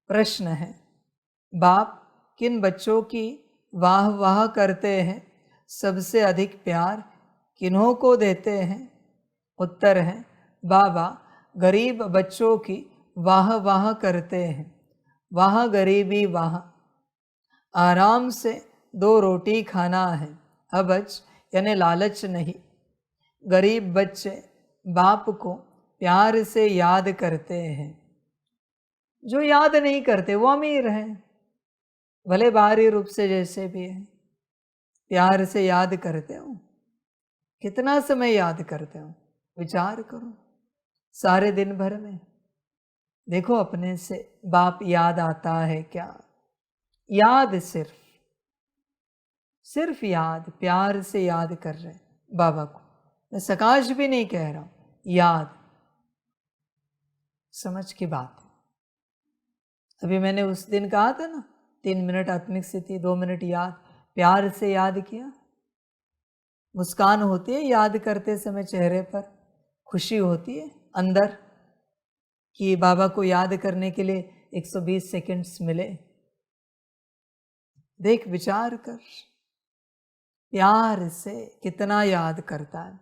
प्रश्न है, बाप किन बच्चों की वाह वाह करते हैं, सबसे अधिक प्यार किन्हों को देते हैं? उत्तर है, बाबा गरीब बच्चों की वाह वाह करते हैं। वाह गरीबी वाह, आराम से 2 रोटी खाना है, हबच यानी लालच नहीं। गरीब बच्चे बाप को प्यार से याद करते हैं। जो याद नहीं करते वो अमीर हैं, भले बाहरी रूप से जैसे भी है। प्यार से याद करते हो, कितना समय याद करते हो? विचार करो, सारे दिन भर में देखो अपने से बाप याद आता है क्या? याद सिर्फ याद, प्यार से याद कर रहे हैं बाबा को। मैं सकाश भी नहीं कह रहा हूं, याद। समझ की बात है। अभी मैंने उस दिन कहा था ना, 3 मिनट आत्मिक स्थिति, 2 मिनट याद। प्यार से याद किया, मुस्कान होती है याद करते समय, चेहरे पर खुशी होती है अंदर कि बाबा को याद करने के लिए 120 सेकंड्स मिले। देख, विचार कर, प्यार से कितना याद करता है।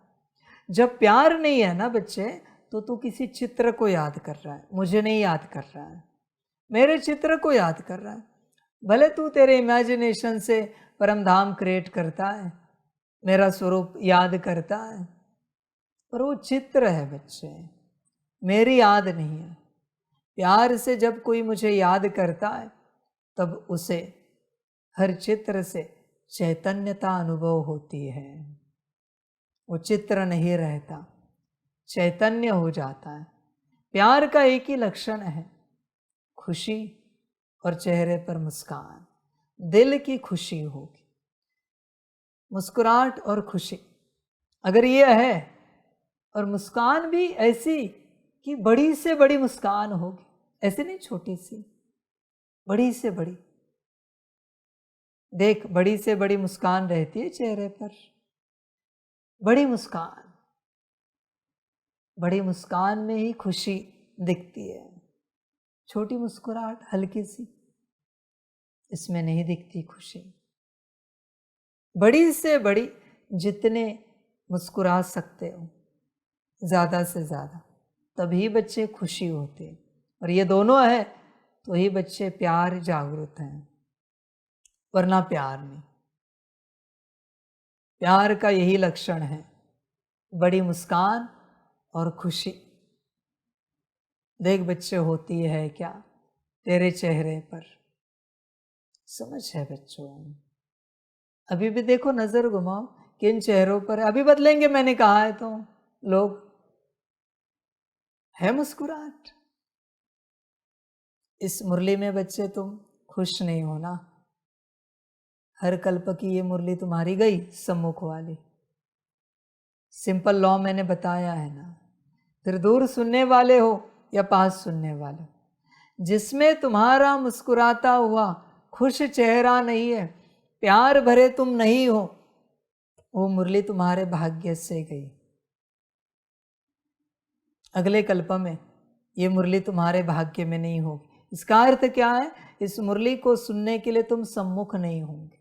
जब प्यार नहीं है ना बच्चे, तो तू किसी चित्र को याद कर रहा है, मुझे नहीं याद कर रहा है, मेरे चित्र को याद कर रहा है। भले तू तेरे इमेजिनेशन से परम धाम क्रिएट करता है, मेरा स्वरूप याद करता है, पर वो चित्र है बच्चे, मेरी याद नहीं है। प्यार से जब कोई मुझे याद करता है, तब उसे हर चित्र से चैतन्यता अनुभव होती है। वो चित्र नहीं रहता, चैतन्य हो जाता है। प्यार का एक ही लक्षण है, खुशी और चेहरे पर मुस्कान। दिल की खुशी होगी, मुस्कुराहट और खुशी अगर ये है, और मुस्कान भी ऐसी कि बड़ी से बड़ी मुस्कान होगी, ऐसी नहीं छोटी सी, बड़ी से बड़ी। देख, बड़ी से बड़ी मुस्कान रहती है चेहरे पर, बड़ी मुस्कान, बड़ी मुस्कान में ही खुशी दिखती है। छोटी मुस्कुराहट हल्की सी, इसमें नहीं दिखती खुशी। बड़ी से बड़ी जितने मुस्कुरा सकते हो ज़्यादा से ज़्यादा, तभी बच्चे खुशी होते हैं। और ये दोनों है तो ही बच्चे प्यार जागृत हैं, वरना प्यार नहीं। प्यार का यही लक्षण है, बड़ी मुस्कान और खुशी। देख बच्चे, होती है क्या तेरे चेहरे पर? समझ है बच्चों? अभी भी देखो, नजर घुमाओ, किन चेहरों पर अभी बदलेंगे मैंने कहा है तो लोग है मुस्कुराहट। इस मुरली में बच्चे तुम खुश नहीं हो ना? हर कल्प की ये मुरली तुम्हारी गई सम्मुख वाली। सिंपल लॉ मैंने बताया है ना। फिर दूर सुनने वाले हो या पास सुनने वाले, जिसमें तुम्हारा मुस्कुराता हुआ खुश चेहरा नहीं है, प्यार भरे तुम नहीं हो, वो मुरली तुम्हारे भाग्य से गई। अगले कल्प में ये मुरली तुम्हारे भाग्य में नहीं होगी। इसका अर्थ क्या है? इस मुरली को सुनने के लिए तुम सम्मुख नहीं होंगे,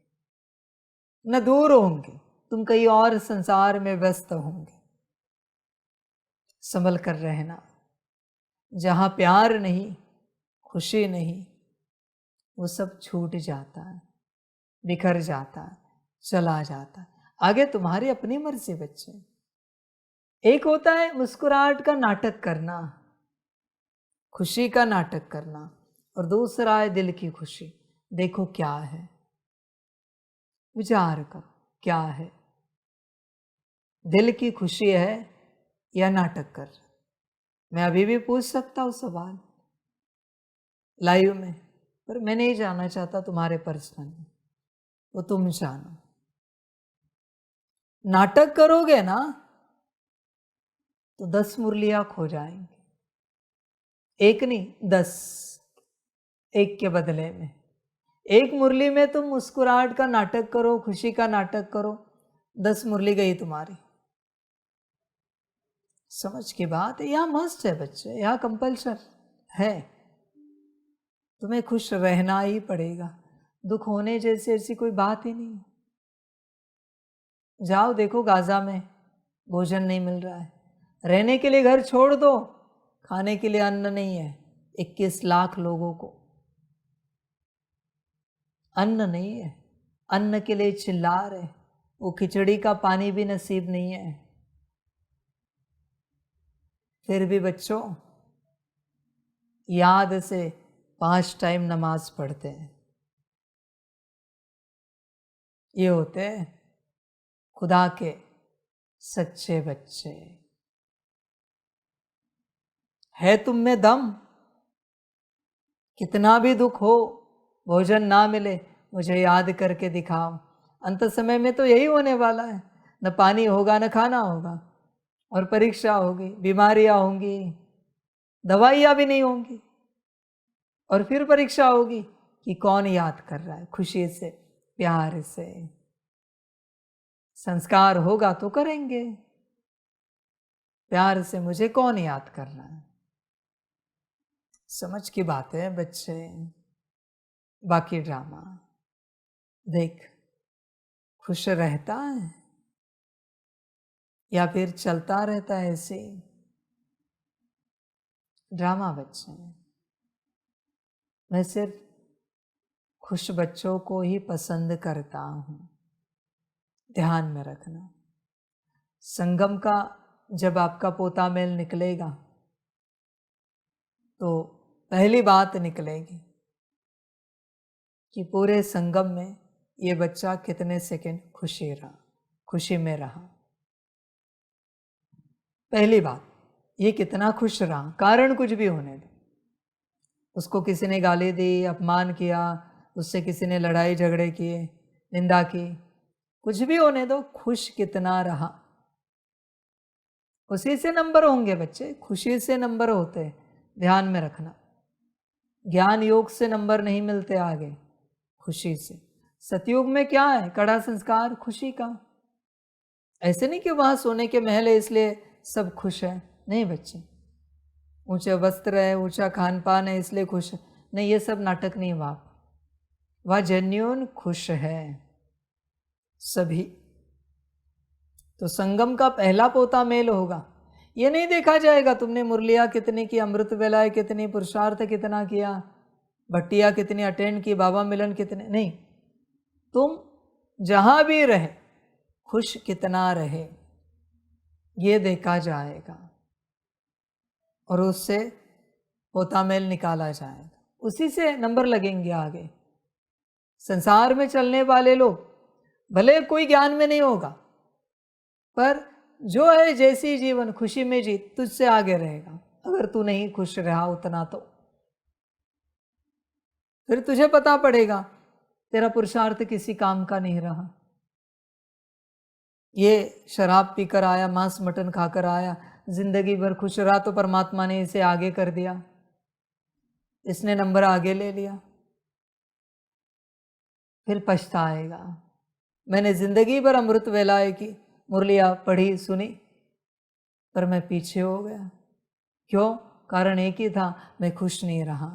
न दूर होंगे, तुम कहीं और संसार में व्यस्त होंगे। संभल कर रहना, जहां प्यार नहीं, खुशी नहीं, वो सब छूट जाता है, बिखर जाता है, चला जाता है। आगे तुम्हारी अपनी मर्जी बच्चे। एक होता है मुस्कुराहट का नाटक करना, खुशी का नाटक करना, और दूसरा है दिल की खुशी। देखो क्या है, विचार करो क्या है, दिल की खुशी है या नाटक कर? मैं अभी भी पूछ सकता हूँ सवाल लाइव में, पर मैं नहीं जानना चाहता तुम्हारे पर्सनल में, वो तुम जानो। नाटक करोगे ना तो 10 मुरलियां खो जाएंगे, एक नहीं 10, एक के बदले में। एक मुरली में तुम मुस्कुराहट का नाटक करो, खुशी का नाटक करो, 10 मुरली गई तुम्हारी। समझ की बात है, यहां मस्ट है बच्चे, यहां कंपल्शन है। तुम्हें खुश रहना ही पड़ेगा। दुख होने जैसे ऐसी कोई बात ही नहीं है। जाओ देखो गाजा में भोजन नहीं मिल रहा है, रहने के लिए घर छोड़ दो, खाने के लिए अन्न नहीं है। 21 लाख लोगों को अन्न नहीं है, अन्न के लिए चिल्ला रहे, वो खिचड़ी का पानी भी नसीब नहीं है। फिर भी बच्चों याद से 5 टाइम नमाज पढ़ते हैं। ये होते हैं खुदा के सच्चे बच्चे। है तुम में दम, कितना भी दुख हो, भोजन ना मिले, मुझे याद करके दिखाओ। अंत समय में तो यही होने वाला है, न पानी होगा न खाना होगा, और परीक्षा होगी, बीमारियां होंगी, दवाइयां भी नहीं होंगी, और फिर परीक्षा होगी कि कौन याद कर रहा है खुशी से, प्यार से। संस्कार होगा तो करेंगे, प्यार से मुझे कौन याद कर रहा है। समझ की बात है बच्चे। बाकी ड्रामा देख, खुश रहता है या फिर चलता रहता है ऐसे। ड्रामा बच्चे, मैं सिर्फ खुश बच्चों को ही पसंद करता हूं, ध्यान में रखना। संगम का जब आपका पोता मेल निकलेगा तो पहली बात निकलेगी कि पूरे संगम में ये बच्चा कितने सेकंड खुशी में रहा। पहली बात, ये कितना खुश रहा, कारण कुछ भी होने दो। उसको किसी ने गाली दी, अपमान किया, उससे किसी ने लड़ाई झगड़े किए, निंदा की, कुछ भी होने दो, खुश कितना रहा। उसी से नंबर होंगे बच्चे, खुशी से नंबर होते हैं, ध्यान में रखना। ज्ञान योग से नंबर नहीं मिलते आगे, खुशी से। सतयुग में क्या है, कड़ा संस्कार खुशी का। ऐसे नहीं कि वहां सोने के महल है इसलिए सब खुश है, नहीं बच्चे। ऊंचे वस्त्र है, ऊंचा खान पान है इसलिए खुश है, नहीं, ये सब नाटक नहीं। वह जेन्यून खुश है सभी। तो संगम का पहला पोता मेल होगा। ये नहीं देखा जाएगा तुमने मुरलिया कितनी की, अमृत वेलाएं कितनी, पुरुषार्थ कितना किया, भट्टिया कितनी अटेंड की, बाबा मिलन कितने, नहीं। तुम जहां भी रहे खुश कितना रहे ये देखा जाएगा, और उससे पोता मेल निकाला जाएगा, उसी से नंबर लगेंगे आगे। संसार में चलने वाले लोग भले कोई ज्ञान में नहीं होगा, पर जो है जैसी जीवन खुशी में जी, तुझसे आगे रहेगा। अगर तू नहीं खुश रहा उतना तो फिर तुझे पता पड़ेगा तेरा पुरुषार्थ किसी काम का नहीं रहा। ये शराब पीकर आया, मांस मटन खाकर आया, जिंदगी भर खुश रहा तो परमात्मा ने इसे आगे कर दिया, इसने नंबर आगे ले लिया, फिर पछताएगा। मैंने जिंदगी भर अमृत वेलाएं की, मुरलिया पढ़ी सुनी, पर मैं पीछे हो गया। क्यों? कारण एक ही था, मैं खुश नहीं रहा।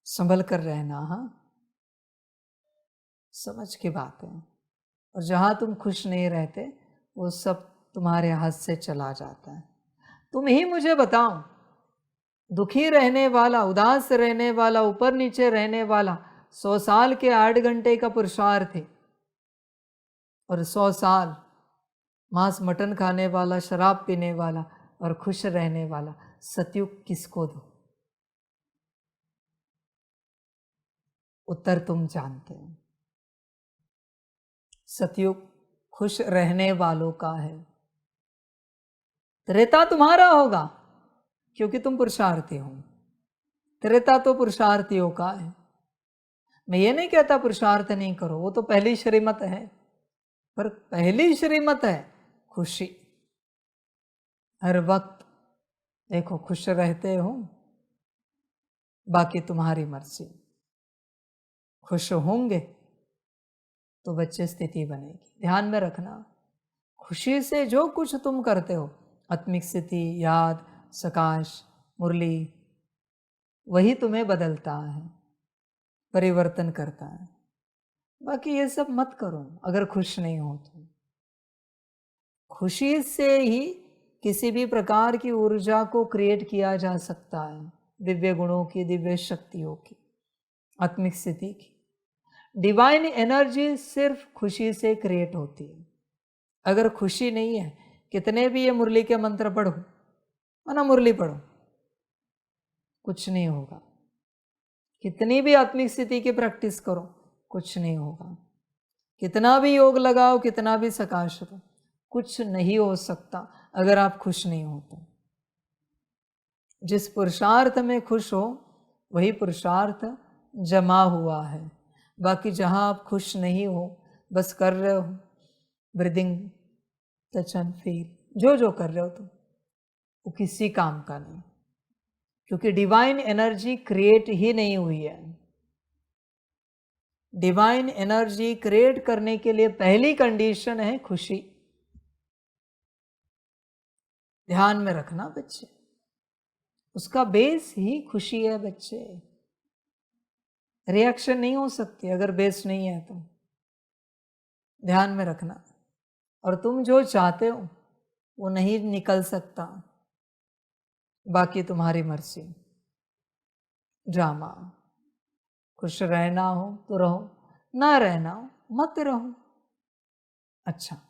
संभल कर रहना, हाँ, समझ की बात है। और जहां तुम खुश नहीं रहते वो सब तुम्हारे हाथ से चला जाता है। तुम ही मुझे बताओ, दुखी रहने वाला, उदास रहने वाला, ऊपर नीचे रहने वाला 100 साल के 8 घंटे का पुरुषार्थ है, और 100 साल मांस मटन खाने वाला, शराब पीने वाला और खुश रहने वाला, सतयुग किसको दो? उत्तर तुम जानते हो। सतयुग खुश रहने वालों का है। त्रेता तुम्हारा होगा क्योंकि तुम पुरुषार्थी हो। त्रेता तो पुरुषार्थियों का है। मैं ये नहीं कहता पुरुषार्थ नहीं करो, वो तो पहली श्रीमत है, पर पहली श्रीमत है खुशी। हर वक्त देखो खुश रहते हो, बाकी तुम्हारी मर्जी। खुश होंगे तो बच्चे स्थिति बनेगी। ध्यान में रखना, खुशी से जो कुछ तुम करते हो, आत्मिक स्थिति, याद, सकाश, मुरली, वही तुम्हें बदलता है, परिवर्तन करता है। बाकी ये सब मत करो अगर खुश नहीं हो तो। खुशी से ही किसी भी प्रकार की ऊर्जा को क्रिएट किया जा सकता है, दिव्य गुणों की, दिव्य शक्तियों की, आत्मिक स्थिति की। डिवाइन एनर्जी सिर्फ खुशी से क्रिएट होती है। अगर खुशी नहीं है, कितने भी ये मुरली के मंत्र पढ़ो, माना मुरली पढ़ो, कुछ नहीं होगा। कितनी भी आत्मिक स्थिति की प्रैक्टिस करो, कुछ नहीं होगा। कितना भी योग लगाओ, कितना भी सकाश करो, कुछ नहीं हो सकता अगर आप खुश नहीं हो तो। जिस पुरुषार्थ में खुश हो वही पुरुषार्थ जमा हुआ है। बाकी जहां आप खुश नहीं हो, बस कर रहे हो ब्रीदिंग, टच एंड फील, जो जो कर रहे हो तुम, वो किसी काम का नहीं, क्योंकि डिवाइन एनर्जी क्रिएट ही नहीं हुई है। डिवाइन एनर्जी क्रिएट करने के लिए पहली कंडीशन है खुशी। ध्यान में रखना बच्चे, उसका बेस ही खुशी है बच्चे। रिएक्शन नहीं हो सकती अगर बेस नहीं है तो, ध्यान में रखना। और तुम जो चाहते हो वो नहीं निकल सकता, बाकी तुम्हारी मर्जी। ड्रामा, खुश रहना हो तो रहो, ना रहना हो मत रहो। अच्छा।